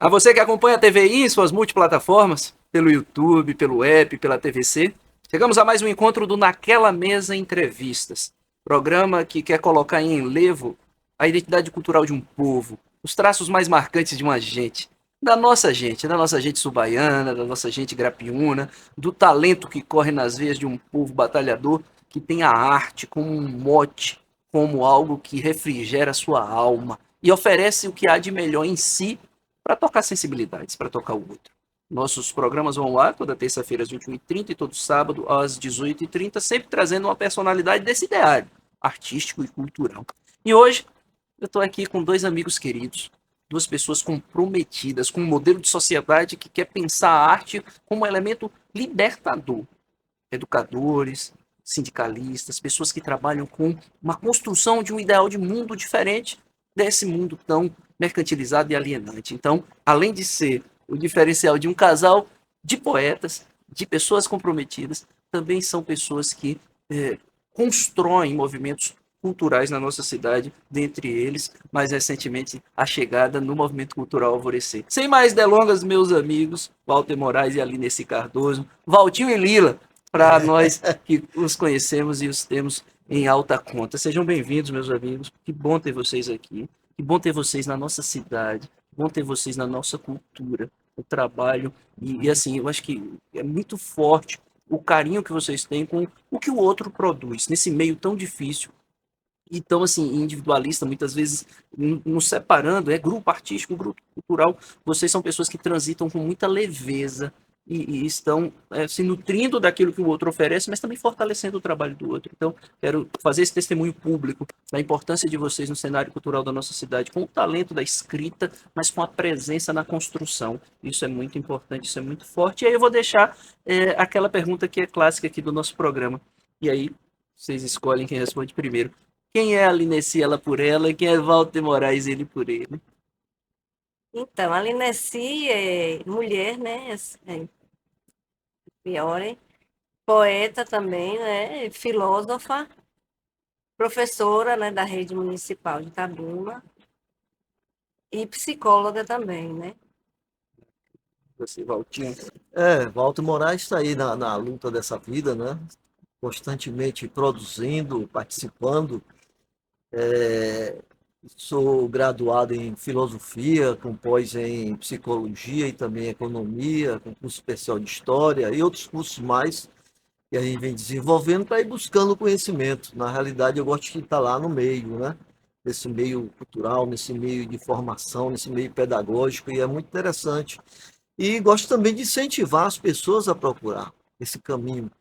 A você que acompanha a TVI em suas multiplataformas, pelo YouTube, pelo app, pela TVC, chegamos a mais um encontro do Naquela Mesa Entrevistas, programa que quer colocar em enlevo a identidade cultural de um povo, os traços mais marcantes de uma gente, da nossa gente subaiana, da nossa gente grapiúna, do talento que corre nas veias de um povo batalhador que tem a arte como um mote, como algo que refrigera sua alma e oferece o que há de melhor em si para tocar sensibilidades, para tocar o outro. Nossos programas vão lá toda terça-feira às 21h30 e todo sábado às 18h30, sempre trazendo uma personalidade desse ideário artístico e cultural. E hoje eu estou aqui com dois amigos queridos, duas pessoas comprometidas com um modelo de sociedade que quer pensar a arte como um elemento libertador. Educadores, sindicalistas, pessoas que trabalham com uma construção de um ideal de mundo diferente desse mundo tão mercantilizado e alienante. Então, além de ser o diferencial de um casal de poetas, de pessoas comprometidas, também são pessoas que constroem movimentos culturais na nossa cidade, dentre eles, mais recentemente, a chegada no Movimento Cultural Alvorecer. Sem mais delongas, meus amigos, Walter Moraes e Aline Cardoso, Valtinho e Lila, para nós que os conhecemos e os temos em alta conta. Sejam bem-vindos, meus amigos. Que bom ter vocês aqui. Que bom ter vocês na nossa cidade. Que bom ter vocês na nossa cultura, o trabalho. E assim, eu acho que é muito forte o carinho que vocês têm com o que o outro produz nesse meio tão difícil e tão assim individualista, muitas vezes nos separando, é grupo artístico, grupo cultural. Vocês são pessoas que transitam com muita leveza e estão se nutrindo daquilo que o outro oferece, mas também fortalecendo o trabalho do outro. Então, quero fazer esse testemunho público da importância de vocês no cenário cultural da nossa cidade, com o talento da escrita, mas com a presença na construção. Isso é muito importante, isso é muito forte. E aí eu vou deixar aquela pergunta que é clássica aqui do nosso programa. E aí, vocês escolhem quem responde primeiro. Quem é a Lineci, ela por ela, e quem é Walter Moraes, ele por ele? Então, a Lineci é mulher, né? Fiore, poeta também, né? Filósofa, professora, né, da rede municipal de Itabuna e psicóloga também, né? Você, Valtinho. Walter Moraes está aí na luta dessa vida, né? Constantemente produzindo, participando. Sou graduado em filosofia, com pós em psicologia e também economia, com curso especial de história e outros cursos mais que a gente vem desenvolvendo para ir buscando conhecimento. Na realidade, eu gosto de estar lá no meio, né? Nesse meio cultural, nesse meio de formação, nesse meio pedagógico, e é muito interessante. E gosto também de incentivar as pessoas a procurar esse caminho.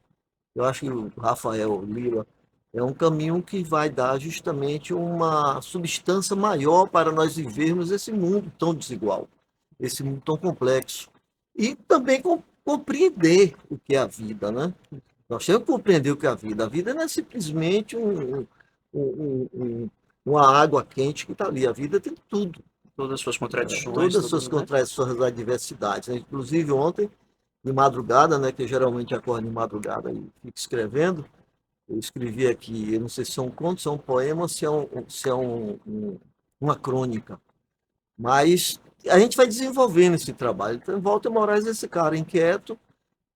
Eu acho que o Rafael Lira é um caminho que vai dar justamente uma substância maior para nós vivermos esse mundo tão desigual, esse mundo tão complexo. E também compreender o que é a vida, né? Nós temos que compreender o que é a vida. A vida não é simplesmente um- um- uma água quente que está ali. A vida tem tudo. Todas as suas contradições, Todas as suas tudo, né? contradições, adversidades, né? Inclusive ontem, de madrugada, né, que eu geralmente acordo de madrugada e fico escrevendo, eu escrevi aqui, eu não sei se é um conto, se é um poema, se é uma crônica, mas a gente vai desenvolvendo esse trabalho. Então, Walter Moraes é esse cara inquieto,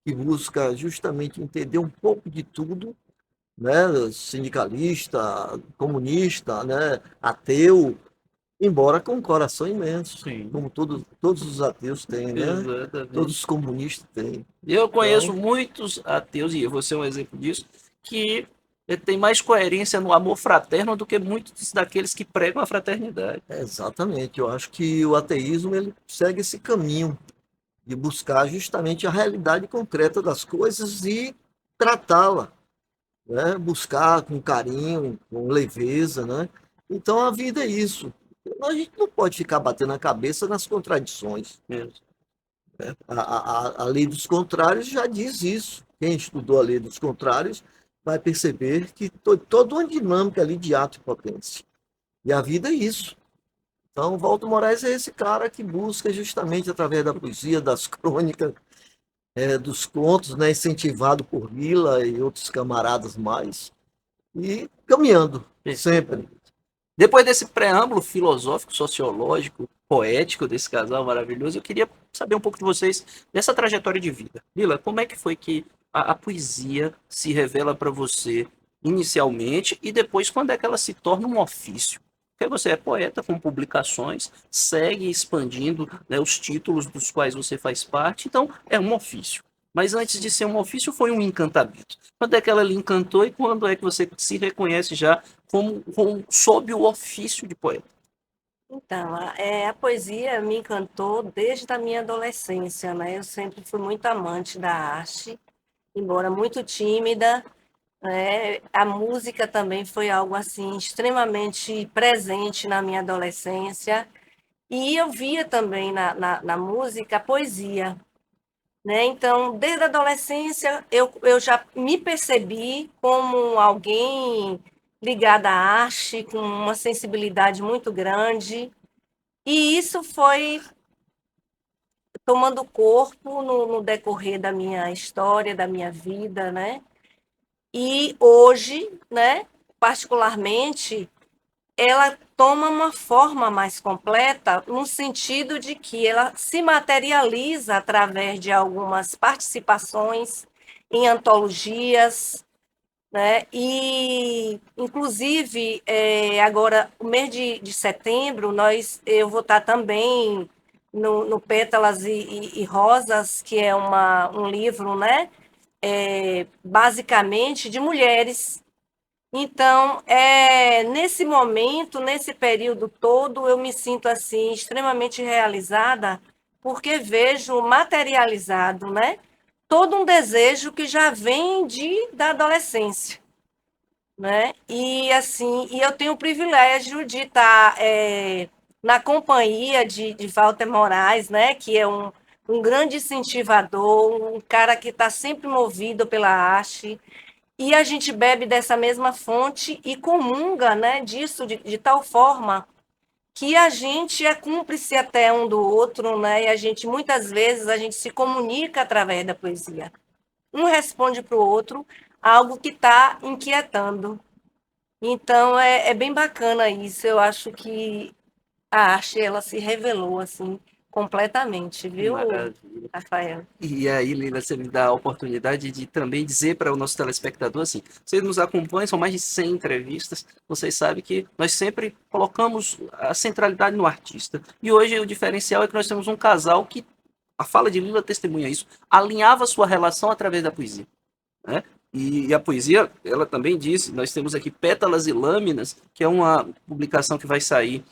que busca justamente entender um pouco de tudo, né, sindicalista, comunista, né, ateu, embora com um coração imenso, Sim, como todos os ateus têm, né? exatamente. Todos os comunistas têm. Eu conheço Então, muitos ateus, e eu vou ser um exemplo disso, que tem mais coerência no amor fraterno do que muitos daqueles que pregam a fraternidade. exatamente, eu acho que o ateísmo ele segue esse caminho de buscar justamente a realidade concreta das coisas e tratá-la, né? Buscar com carinho, com leveza, né? Então a vida é isso. A gente não pode ficar batendo a cabeça nas contradições. Mesmo. A lei dos contrários já diz isso. Quem estudou a lei dos contrários vai perceber que toda uma dinâmica ali de ato e potência. E a vida é isso. Então, Walter Moraes é esse cara que busca justamente através da poesia, das crônicas, dos contos, né, incentivado por Lila e outros camaradas mais, e caminhando sempre. Depois desse preâmbulo filosófico, sociológico, poético desse casal maravilhoso, eu queria saber um pouco de vocês dessa trajetória de vida. Lila, como é que foi que a poesia se revela para você inicialmente e depois quando é que ela se torna um ofício? Porque você é poeta com publicações, segue expandindo, né, os títulos dos quais você faz parte, então é um ofício. Mas antes de ser um ofício, foi um encantamento. Quando é que ela lhe encantou e quando é que você se reconhece já como sob o ofício de poeta? Então, a poesia me encantou desde a minha adolescência, né? Eu sempre fui muito amante da arte, embora muito tímida, né? A música também foi algo assim extremamente presente na minha adolescência. E eu via também na música a poesia, né? Então, desde a adolescência, eu já me percebi como alguém ligada à arte, com uma sensibilidade muito grande. E isso foi tomando corpo no decorrer da minha história, da minha vida, né? E hoje, né, particularmente, ela toma uma forma mais completa no sentido de que ela se materializa através de algumas participações em antologias, né? E, inclusive, agora, o mês de setembro, eu vou estar também no Pétalas e Rosas, que é um livro, né? Basicamente de mulheres. Então, nesse momento, nesse período todo, eu me sinto assim extremamente realizada, porque vejo materializado, né? Todo um desejo que já vem da adolescência, né? E assim, eu tenho o privilégio de estar na companhia de Walter Moraes, né? Que é um grande incentivador, um cara que está sempre movido pela arte. E a gente bebe dessa mesma fonte e comunga, né, disso de tal forma que a gente é cúmplice até um do outro, né? E a gente muitas vezes a gente se comunica através da poesia. Um responde para o outro algo que está inquietando. Então é bem bacana isso. Eu acho que a arte ela se revelou assim completamente, Que viu, maravilha. Rafael? E aí, Lila, você me dá a oportunidade de também dizer para o nosso telespectador assim: vocês nos acompanham, são mais de 100 entrevistas, vocês sabem que nós sempre colocamos a centralidade no artista. E hoje o diferencial é que nós temos um casal que, a fala de Lila testemunha isso, alinhava sua relação através da poesia, né? E a poesia, ela também diz, nós temos aqui Pétalas e Lâminas, que é uma publicação que vai sair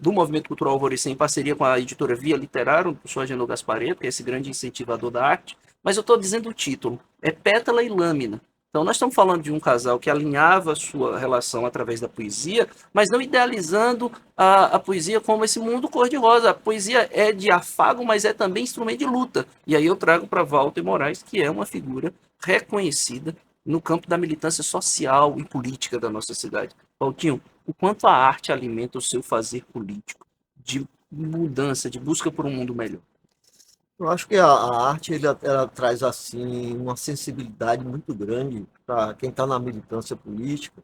do Movimento Cultural Alvorecer em parceria com a editora Via Literário, do professor Agenor Gasparetto, que é esse grande incentivador da arte, mas eu estou dizendo o título, é Pétala e Lâmina. Então nós estamos falando de um casal que alinhava sua relação através da poesia, mas não idealizando a poesia como esse mundo cor-de-rosa. A poesia é de afago, mas é também instrumento de luta. E aí eu trago para Walter Moraes, que é uma figura reconhecida no campo da militância social e política da nossa cidade. Valtinho, o quanto a arte alimenta o seu fazer político, de mudança, de busca por um mundo melhor? Eu acho que a arte ela traz assim uma sensibilidade muito grande para quem está na militância política,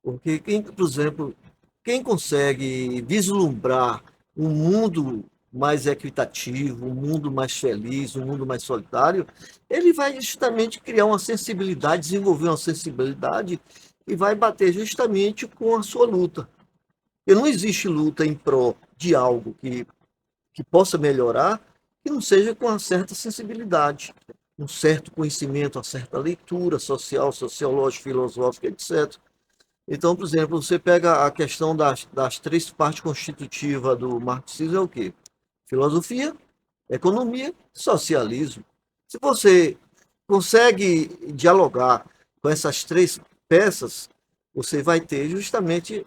porque quem, por exemplo, quem consegue vislumbrar um mundo mais equitativo, um mundo mais feliz, um mundo mais solidário, ele vai justamente criar uma sensibilidade, desenvolver uma sensibilidade e vai bater justamente com a sua luta. Porque não existe luta em prol de algo que possa melhorar que não seja com uma certa sensibilidade, um certo conhecimento, uma certa leitura social, sociológica, filosófica, etc. Então, por exemplo, você pega a questão das três partes constitutivas do marxismo, é o quê? Filosofia, economia, socialismo. Se você consegue dialogar com essas três peças, você vai ter justamente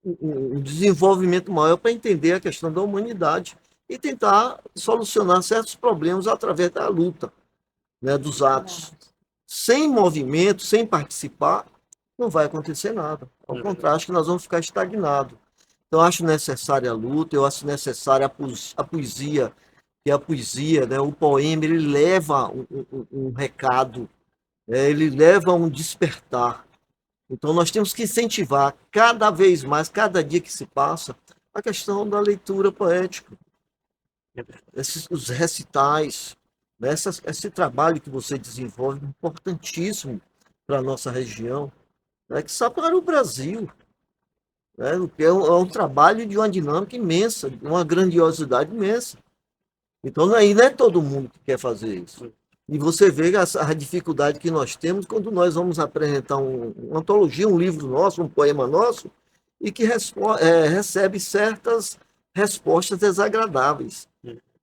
um desenvolvimento maior para entender a questão da humanidade e tentar solucionar certos problemas através da luta, né, dos atos. Sem movimento, sem participar, não vai acontecer nada. Ao contrário, acho que nós vamos ficar estagnados. Então, acho necessária a luta, eu acho necessária a poesia, que a poesia, né, o poema, ele leva um recado, né, ele leva um despertar. Então, nós temos que incentivar cada vez mais, cada dia que se passa, a questão da leitura poética. os recitais, né? Esse trabalho que você desenvolve é importantíssimo para a nossa região, né? Que só para o Brasil, né? É um trabalho de uma dinâmica imensa, de uma grandiosidade imensa. Então, aí não é todo mundo que quer fazer isso. E você vê a dificuldade que nós temos quando nós vamos apresentar uma antologia, um livro nosso, um poema nosso, e que recebe certas respostas desagradáveis.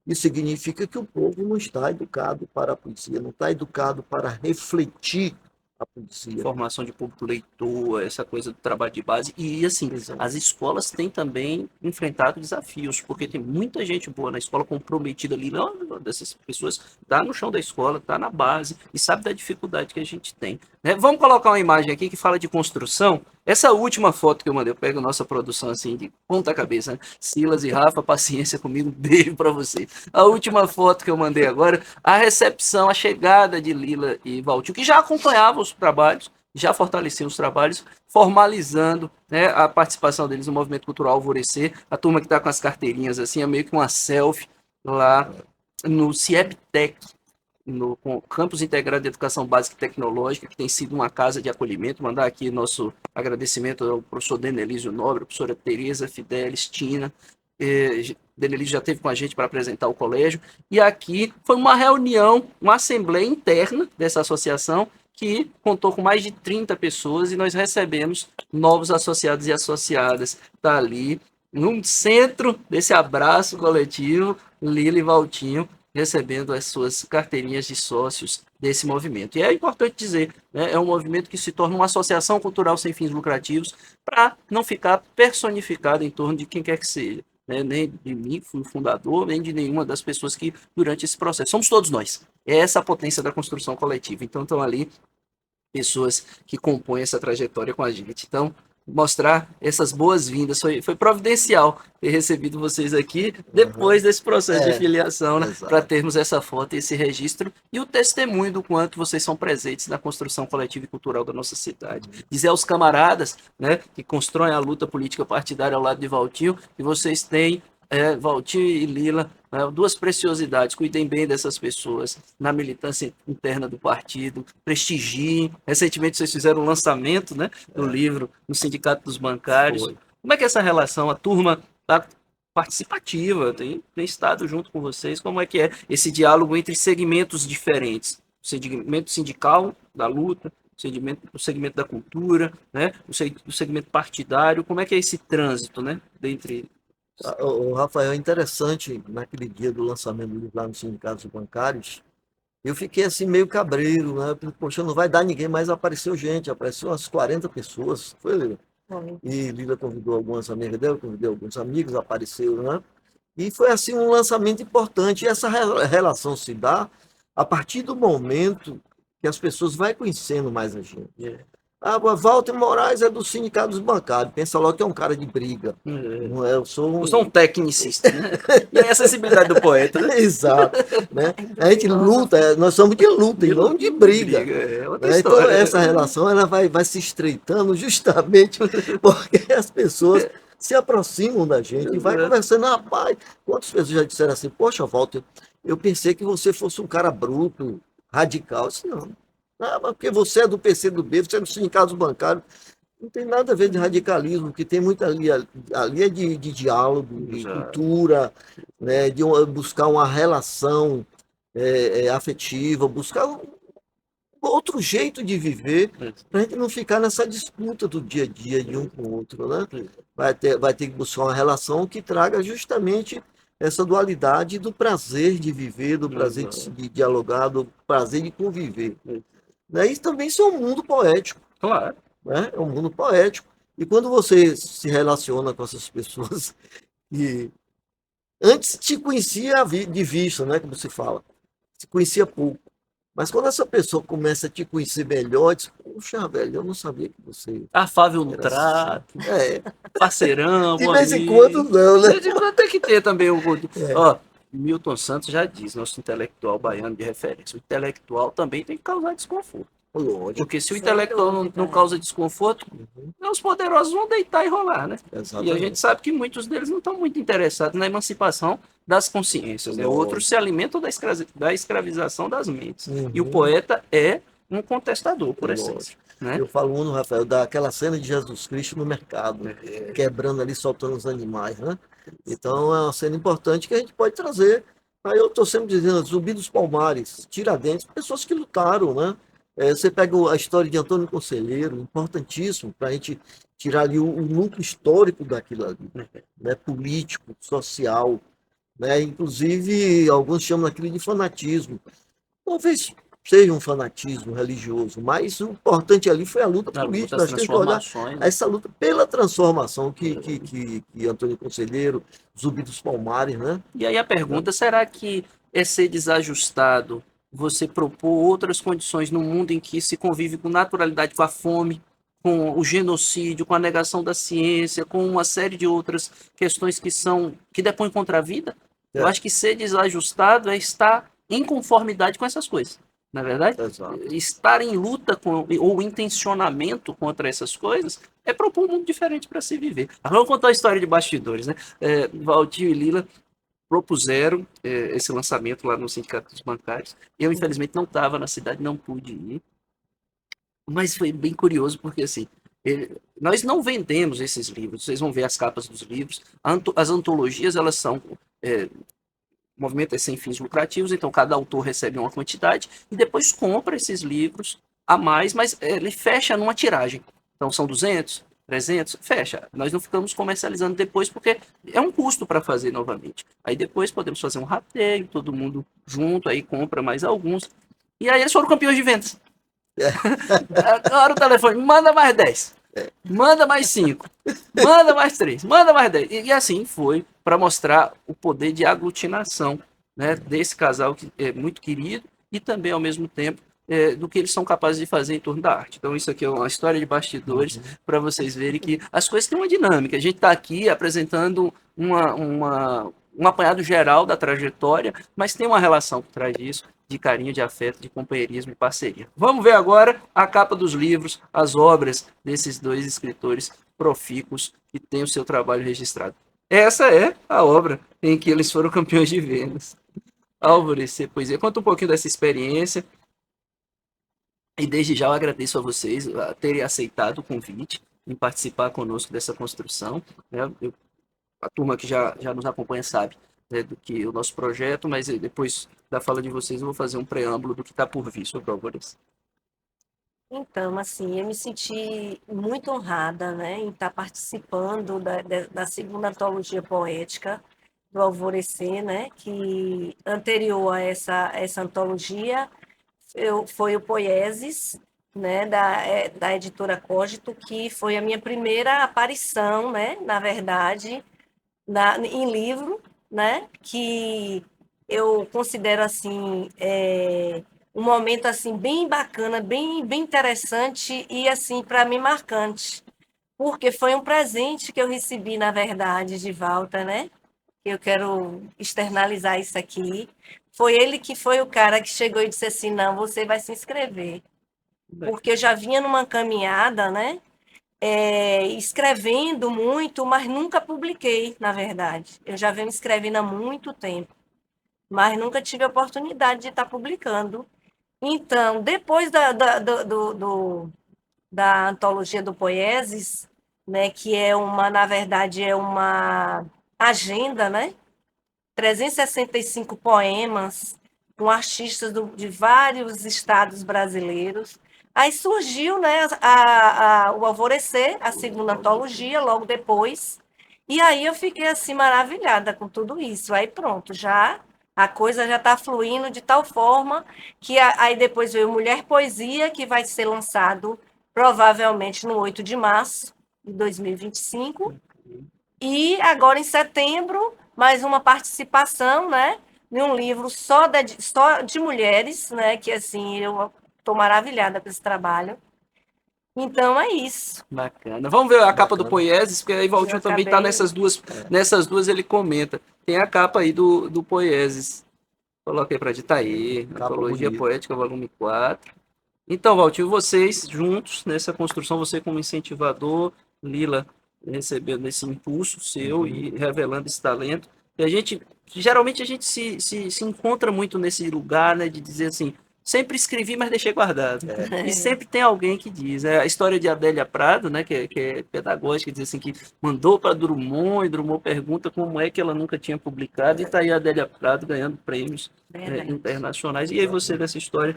Isso significa que o povo não está educado para a poesia, não está educado para refletir a poesia. Formação de público leitor, essa coisa do trabalho de base. E, assim, Exato. as escolas têm também enfrentado desafios, porque tem muita gente boa na escola, comprometida ali, não, dessas pessoas tá no chão da escola, tá na base, e sabe da dificuldade que a gente tem, né? Vamos colocar uma imagem aqui que fala de construção. Essa última foto que eu mandei, eu pego a nossa produção assim de ponta cabeça, né? Silas e Rafa, paciência comigo, beijo para vocês. A última foto que eu mandei agora, a recepção, a chegada de Lila e Valtinho, que já acompanhavam os trabalhos, já fortaleciam os trabalhos, formalizando, né, a participação deles no movimento cultural Alvorecer. A turma que está com as carteirinhas assim, é meio que uma selfie lá no CIEBTEC, no Campus Integrado de Educação Básica e Tecnológica, que tem sido uma casa de acolhimento. Mandar aqui nosso agradecimento ao professor Denelísio Nobre, a professora Tereza Fidelis, Tina. Denelísio já esteve com a gente para apresentar o colégio. E aqui foi uma reunião, uma assembleia interna dessa associação, que contou com mais de 30 pessoas, e nós recebemos novos associados e associadas. Está ali, no centro desse abraço coletivo, Lila e Valtinho, recebendo as suas carteirinhas de sócios desse movimento. E é importante dizer, né, é um movimento que se torna uma associação cultural sem fins lucrativos, para não ficar personificado em torno de quem quer que seja, né, nem de mim, que fui o fundador, nem de nenhuma das pessoas que, durante esse processo, somos todos nós. É essa a potência da construção coletiva. Então, estão ali pessoas que compõem essa trajetória com a gente. Então, mostrar essas boas-vindas. Foi providencial ter recebido vocês aqui depois desse processo de filiação, né, para termos essa foto e esse registro e o testemunho do quanto vocês são presentes na construção coletiva e cultural da nossa cidade. Dizer aos camaradas, né, que constroem a luta política partidária ao lado de Valtinho, que vocês têm Valtinho e Lila, né, duas preciosidades. Cuidem bem dessas pessoas na militância interna do partido, prestigiem. Recentemente vocês fizeram um lançamento, né, do livro no Sindicato dos Bancários. Foi. Como é que é essa relação? A turma está participativa, tem estado junto com vocês. Como é que é esse diálogo entre segmentos diferentes? O segmento sindical da luta, o segmento da cultura, né, o segmento partidário. Como é que é esse trânsito, né, dentre... O Rafael, é interessante, naquele dia do lançamento do livro lá no Sindicato dos Bancários, eu fiquei assim meio cabreiro, né? Poxa, não vai dar ninguém, mas apareceu gente, apareceu umas 40 pessoas, foi, Lila? E Lila convidou algumas amigas dela, convidou alguns amigos, apareceram, né? E foi assim um lançamento importante. E essa relação se dá a partir do momento que as pessoas vão conhecendo mais a gente. Walter Moraes é do Sindicato dos Bancários, pensa logo que é um cara de briga. Não é, eu sou um tecnicista, né? E a acessibilidade do poeta, né? Exato, né? A gente luta, nós somos de luta e não de briga. Né? Então essa relação ela vai se estreitando justamente porque as pessoas se aproximam da gente e vai conversando. Rapaz, quantas pessoas já disseram assim, poxa, Walter, eu pensei que você fosse um cara bruto, radical. Eu disse, não. Ah, mas porque você é do PCdoB, você é do Sindicato Bancário, não tem nada a ver de radicalismo, que tem muito ali é de diálogo, de cultura, né, de buscar uma relação afetiva, buscar um outro jeito de viver, para a gente não ficar nessa disputa do dia a dia de um com o outro, né? Vai ter que buscar uma relação que traga justamente essa dualidade do prazer de viver, do prazer de dialogar, do prazer de conviver. Né? Isso também é um mundo poético. Claro. Né? É um mundo poético. E quando você se relaciona com essas pessoas que antes te conhecia de vista, né? Como se fala, se conhecia pouco. Mas quando essa pessoa começa a te conhecer melhor, diz, puxa, velho, eu não sabia que você... Afável no trato, parceirão, de vez em quando não, né? De vez em quando tem que ter também o... Ó, Milton Santos já diz, nosso intelectual baiano de referência, o intelectual também tem que causar desconforto. Lógico. Porque se o Sem intelectual não dúvida. causa desconforto, Uhum. os poderosos vão deitar e rolar, né? E a Exatamente. gente sabe que muitos deles não estão muito interessados na emancipação das consciências, né? Lógico. Outros se alimentam da escravização das mentes. E o Uhum. poeta é um contestador, por Lógico. essência, né? Eu falo uno, Rafael, daquela cena de Jesus Cristo no mercado, quebrando ali, soltando os animais, né? Então é uma cena importante que a gente pode trazer. Aí eu estou sempre dizendo, Zumbi dos Palmares, Tiradentes, pessoas que lutaram, né? Você pega a história de Antônio Conselheiro, importantíssimo para a gente tirar ali o núcleo histórico daquilo ali, né? Político, social, né? Inclusive, alguns chamam aquilo de fanatismo. Talvez seja um fanatismo religioso, mas o importante ali foi a luta Na luta política. das Nós temos que olhar transformações, né? essa luta pela transformação que Antônio Conselheiro, Zumbi dos Palmares, né? E aí a pergunta, será que é ser desajustado você propor outras condições no mundo em que se convive com naturalidade com a fome, com o genocídio, com a negação da ciência, com uma série de outras questões que depõem contra a vida? Eu É, acho que ser desajustado é estar em conformidade com essas coisas, na verdade? exato. Estar em luta ou intencionamento contra essas coisas é propor um mundo diferente para se viver. Vamos contar a história de bastidores, né? Valdir e Lila propuseram esse lançamento lá no Sindicato dos Bancários. Eu, infelizmente, não estava na cidade, não pude ir. Mas foi bem curioso, porque assim, nós não vendemos esses livros. Vocês vão ver as capas dos livros. As antologias, elas são... o movimento é sem fins lucrativos, então cada autor recebe uma quantidade e depois compra esses livros a mais, mas ele fecha numa tiragem. Então são 200, 300, fecha. Nós não ficamos comercializando depois porque é um custo para fazer novamente. Aí depois podemos fazer um rateio, todo mundo junto, aí compra mais alguns. E aí eles foram campeões de vendas. Agora o telefone, manda mais 10, manda mais 5, manda mais 3, manda mais 10. E assim foi para mostrar o poder de aglutinação, né, desse casal que é muito querido e também, ao mesmo tempo, do que eles são capazes de fazer em torno da arte. Então, isso aqui é uma história de bastidores para vocês verem que as coisas têm uma dinâmica. A gente está aqui apresentando um apanhado geral da trajetória, mas tem uma relação por trás disso de carinho, de afeto, de companheirismo e parceria. Vamos ver agora a capa dos livros, as obras desses dois escritores profícuos que têm o seu trabalho registrado. Essa é a obra em que eles foram campeões de vendas. Alvorecer Poesia. Conta um pouquinho dessa experiência. E desde já eu agradeço a vocês a terem aceitado o convite em participar conosco dessa construção, né? A turma que já nos acompanha sabe, né, do que o nosso projeto, mas depois da fala de vocês eu vou fazer um preâmbulo do que está por vir sobre o Alvorecer. Então, assim, eu me senti muito honrada, né, em estar participando da segunda antologia poética do Alvorecer, né, que anterior a essa antologia foi o Poieses, né, da editora Cogito, que foi a minha primeira aparição, né, na verdade, em livro, né, que eu considero assim um momento assim bem bacana, bem interessante e assim para mim marcante, porque foi um presente que eu recebi na verdade de Walter, né? Eu quero externalizar isso aqui. Foi ele que foi o cara que chegou e disse assim, não, você vai se inscrever, porque eu já vinha numa caminhada, né? Escrevendo muito, mas nunca publiquei, na verdade. Eu já venho escrevendo há muito tempo, mas nunca tive a oportunidade de estar publicando. Então, depois da antologia do Poieses, né, que na verdade, é uma agenda, né? 365 poemas com artistas de vários estados brasileiros. Aí surgiu, né, o Alvorecer, a segunda antologia, logo depois. E aí eu fiquei assim maravilhada com tudo isso. Aí pronto, já a coisa já está fluindo de tal forma que aí depois veio Mulher Poesia, que vai ser lançado provavelmente no 8 de março de 2025. E agora em setembro, mais uma participação, né, em um livro só de mulheres, né, que assim eu estou maravilhada com esse trabalho. Então é isso. Bacana. Vamos ver a capa do Bacana. Poieses, porque aí Valtinho também está nessas duas ele comenta. Tem a capa aí do Poieses. Coloquei para editar aí. Capa Antologia bonita. Poética, volume 4. Então, Valtinho, vocês juntos nessa construção, você como incentivador, Lila recebendo esse impulso seu e revelando esse talento. E a gente, geralmente a gente se encontra muito nesse lugar, né, de dizer assim, sempre escrevi, mas deixei guardado. E sempre tem alguém que diz, né, a história de Adélia Prado, né, que é pedagógica, diz assim, que mandou para Drummond e Drummond pergunta como é que ela nunca tinha publicado, e está aí a Adélia Prado ganhando prêmios Verdade. internacionais. E aí você dessa história,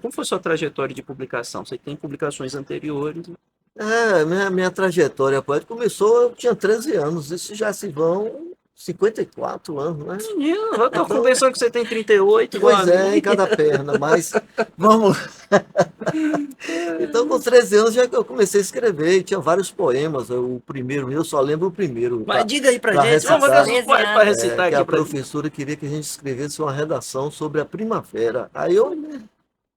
como foi a sua trajetória de publicação? Você tem publicações anteriores? Minha trajetória poética começou, eu tinha 13 anos, isso já se vão 54 anos, né? Menino, eu tô conversando que você tem 38, igual Pois a é, mim. em cada perna, mas vamos. Então, com 13 anos já que eu comecei a escrever, e tinha vários poemas. O primeiro, eu só lembro o primeiro, Mas diga aí pra pra gente, vamos recitar. ver se pode para recitar que aqui a pra gente. professora queria que a gente escrevesse uma redação sobre a primavera. Aí eu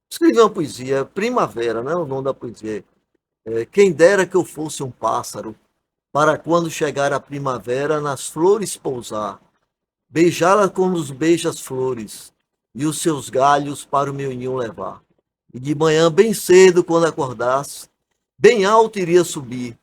escrevi uma poesia, Primavera, né? O nome da poesia. Quem dera que eu fosse um pássaro, para quando chegar a primavera, nas flores pousar, beijá-la como os beija as flores, e os seus galhos para o meu ninho levar. E de manhã, bem cedo, quando acordasse, bem alto iria subir,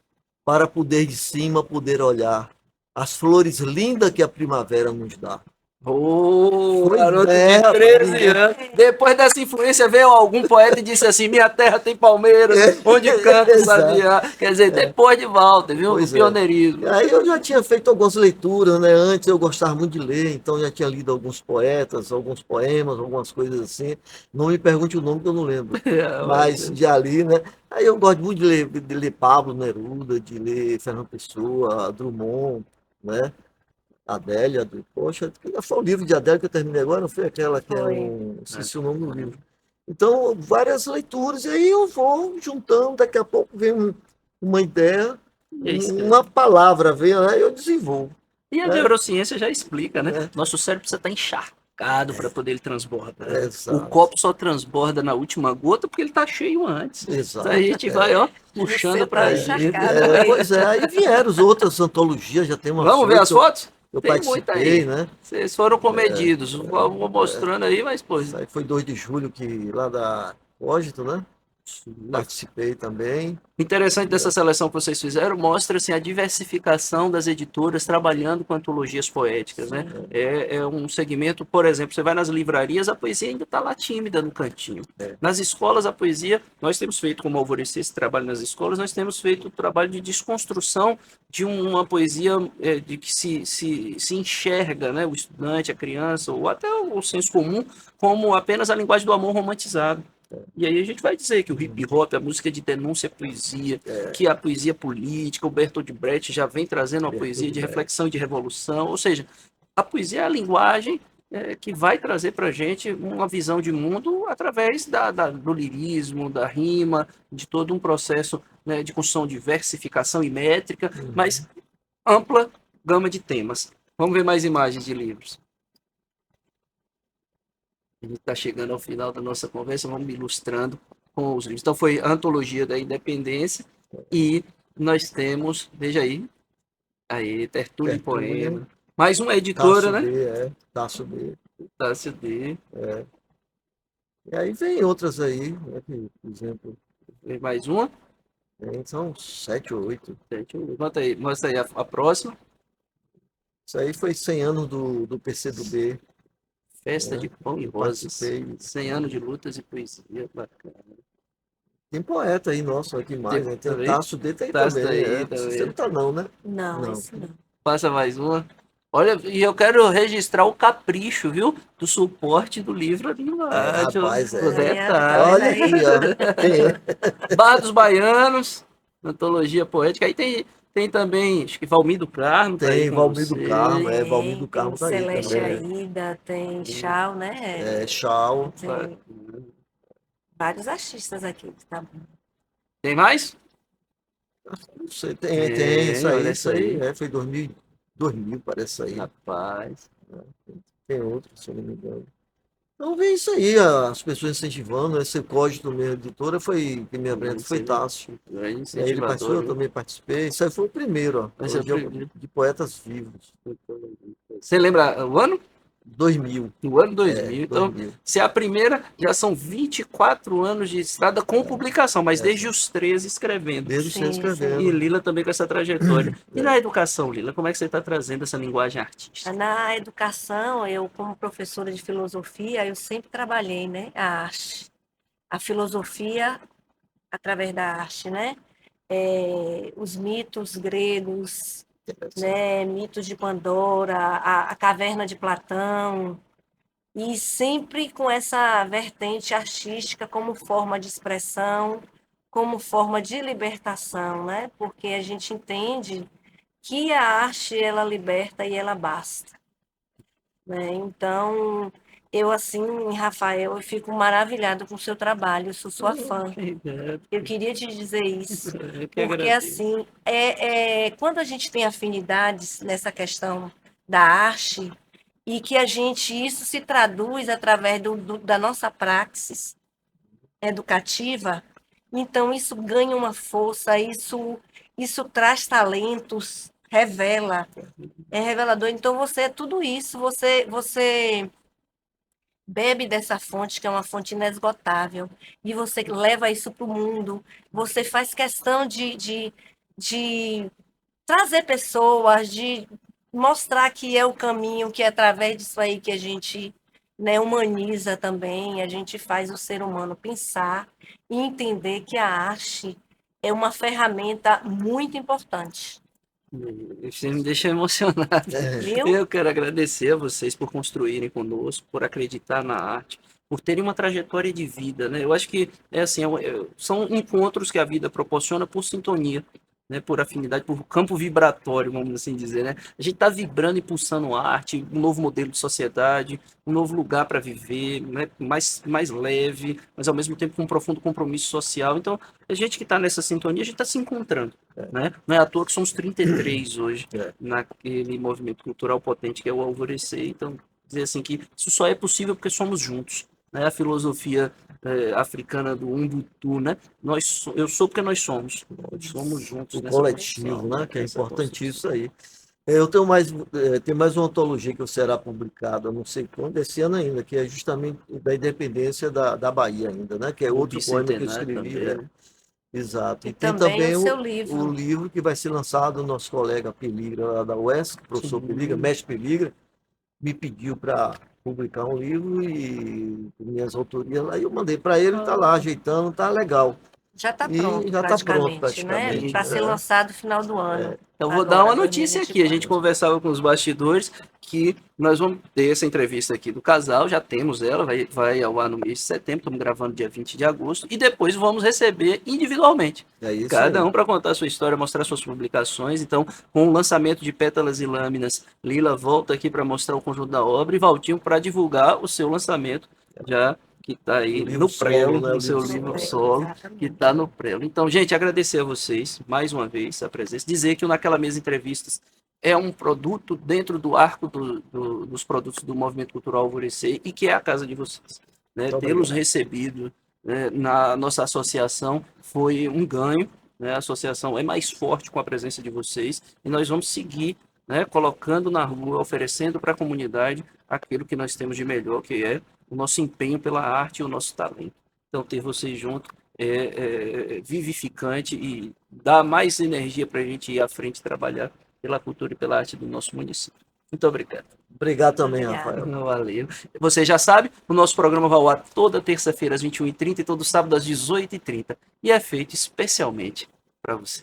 para poder de cima poder olhar as flores lindas que a primavera nos dá. Ô, Pois garoto é, de 13 rapaz. anos. Depois dessa influência, veio algum poeta e disse assim: Minha terra tem palmeiras, onde canta o Exato. sabiá. Quer dizer, depois de Walter, viu? Pois O é. pioneirismo. Aí eu já tinha feito algumas leituras, né? Antes eu gostava muito de ler, então já tinha lido alguns poetas, alguns poemas, algumas coisas assim. Não me pergunte o nome que eu não lembro, mas já li, né? Aí eu gosto muito de ler Pablo Neruda, de ler Fernando Pessoa, Drummond, né? Adélia, poxa, foi o livro de Adélia que eu terminei agora, não foi aquela que é Foi. um. Esqueci o nome do livro. Então, várias leituras, e aí eu vou juntando, daqui a pouco vem uma ideia, E aí, uma palavra vem, aí eu desenvolvo. E a né? neurociência já explica, né? É. Nosso cérebro precisa estar encharcado para poder ele transbordar. O Exato. copo só transborda na última gota porque ele está cheio antes. Exato. Então a gente vai, ó, puxando Você para tá gente. encharcado. Pois é, aí vieram as outras antologias, já tem uma Vamos ver as fotos? eu Tem muita participei, aí. né? Vocês foram comedidos. Vou mostrando aí, mas, pô, Isso aí foi 2 de julho, que lá da Cogito, né? Participei também. interessante dessa seleção que vocês fizeram, mostra assim, a diversificação das editoras trabalhando com antologias poéticas. Né? É um segmento, por exemplo, você vai nas livrarias, a poesia ainda está lá tímida no cantinho. Nas escolas, a poesia, nós temos feito, como Alvorecer, esse trabalho nas escolas, nós temos feito o trabalho de desconstrução de uma poesia de que se enxerga, né, o estudante, a criança, ou até o senso comum, como apenas a linguagem do amor romantizado. E aí a gente vai dizer que o hip hop, a música de denúncia é poesia, que a poesia política, o Bertolt Brecht já vem trazendo uma poesia de reflexão e de revolução, ou seja, a poesia é a linguagem que vai trazer para a gente uma visão de mundo através do lirismo, da rima, de todo um processo, né, de construção de versificação e métrica, mas ampla gama de temas. Vamos ver mais imagens de livros. A gente está chegando ao final da nossa conversa, vamos ilustrando com os livros. Então foi a Antologia da Independência e nós temos, veja aí, Tertúlio e Poema. Mais uma editora, Tasso né? D, Tasso D. Tasso D. E aí vem outras aí, né, que, por exemplo, Tem mais uma. são 7 ou 8. Mostra aí a próxima. Isso aí foi 100 anos do PCdoB. Festa de Pão e Rosas. Participei. 100 anos de lutas e poesia. Bacana. Tem poeta aí, nosso aqui mais, né? Tem Também? Tasso D, tem Tasso também. aí, também. Você não tá não, né? Não, esse não. Passa mais uma. Olha, e eu quero registrar o capricho, viu? Do suporte do livro ali embaixo. Rapaz, O detalhe. Olha aí, ó. Barra dos Baianos, antologia poética. Aí tem também, acho que Valmir Carmo. Tá aí Tem com Valmir você. Carmo, Valmir Tem Carmo tá aí Celeste também. Aida, tem Chau, né? Chau. Tem vários artistas aqui. Tá bom. Tem mais? Não sei, tem isso olha aí. Foi 2000, parece aí. Rapaz. Tem outro, se eu não me engano. Então vem isso aí, as pessoas incentivando, esse código da minha editora quem me apresentou foi Tasso. E aí ele participou, eu também participei. Isso aí foi o primeiro, ó. Esse é o primeiro. De poetas vivos. Você lembra o ano? 2000. No ano 2000. Então, 2000. se é a primeira, já são 24 anos de estrada com publicação, mas desde os 13 escrevendo. Desde você Sim, escrevendo. E Lila também com essa trajetória. E na educação, Lila, como é que você está trazendo essa linguagem artística? Na educação, eu, como professora de filosofia, eu sempre trabalhei, né, a arte. A filosofia através da arte, né? Os mitos gregos, né? Mitos de Pandora, a caverna de Platão, e sempre com essa vertente artística como forma de expressão, como forma de libertação, né? Porque a gente entende que a arte ela liberta e ela basta, né? Então, eu assim, Rafael, eu fico maravilhada com o seu trabalho, eu sou sua fã. Eu queria te dizer isso, Eu que porque agradeço. assim, quando a gente tem afinidades nessa questão da arte e que a gente isso se traduz através da nossa praxis educativa, então isso ganha uma força, isso traz talentos, revela, é revelador. Então você é tudo isso, você bebe dessa fonte, que é uma fonte inesgotável, e você leva isso para o mundo, você faz questão de trazer pessoas, de mostrar que é o caminho, que é através disso aí que a gente, né, humaniza também, a gente faz o ser humano pensar e entender que a arte é uma ferramenta muito importante, Você me deixa emocionado. viu? Eu quero agradecer a vocês por construírem conosco, por acreditar na arte, por terem uma trajetória de vida, né? Eu acho que é assim, são encontros que a vida proporciona por sintonia, né? Por afinidade, por campo vibratório, vamos assim dizer, né? A gente está vibrando e pulsando arte, um novo modelo de sociedade, um novo lugar para viver, né? Mais leve, mas ao mesmo tempo com um profundo compromisso social. Então, a gente que está nessa sintonia, a gente está se encontrando, né? Não é à toa que somos 33 hoje, naquele movimento cultural potente que é o Alvorecer. Então, dizer assim que isso só é possível porque somos juntos, né? A filosofia africana do Ubuntu, né? Eu sou porque nós somos juntos O nessa coletivo, construção, né? Que é nessa importante construção. isso aí. Tem mais uma antologia que será publicada, não sei quando, esse ano ainda, que é justamente da independência da Bahia ainda, né? Que é O outro poema que eu bicentenário escrevi. também, né? Exato. E E tem também o também seu o livro. livro que vai ser lançado, o nosso colega Peligra, lá da UESC, professor Peligra, mestre Peligra, me pediu para publicar um livro e com minhas autorias lá, e eu mandei para ele, está lá ajeitando, está legal. Já está E pronto, já está pronto praticamente, né? praticamente, Para ser né? lançado no final do ano. Eu vou dar Agora, uma notícia aqui. A gente 2024. conversava com os bastidores que nós vamos ter essa entrevista aqui do casal, já temos ela, vai ao ar no mês de setembro, estamos gravando dia 20 de agosto, e depois vamos receber individualmente. É isso Cada aí. um para contar a sua história, mostrar suas publicações. Então, com o lançamento de Pétalas e Lâminas, Lila volta aqui para mostrar o conjunto da obra e Valtinho para divulgar o seu lançamento, já que está aí O livro no solo, prelo, né? no O seu livro livro solo. solo, que está no prelo. Então, gente, agradecer a vocês mais uma vez a presença, dizer que o Naquela Mesa Entrevistas é um produto dentro do arco dos produtos do Movimento Cultural Alvorecer e que é a casa de vocês, né? Tê-los recebido, né, na nossa associação foi um ganho, né? A associação é mais forte com a presença de vocês e nós vamos seguir, né, colocando na rua, oferecendo para a comunidade aquilo que nós temos de melhor, que é o nosso empenho pela arte e o nosso talento. Então, ter vocês junto é vivificante e dá mais energia para a gente ir à frente e trabalhar pela cultura e pela arte do nosso município. Muito obrigado. Obrigado também, Obrigada. Rafael. Valeu. Você já sabe, o nosso programa vai ao ar toda terça-feira às 21h30 e todo sábado às 18h30. E é feito especialmente para você.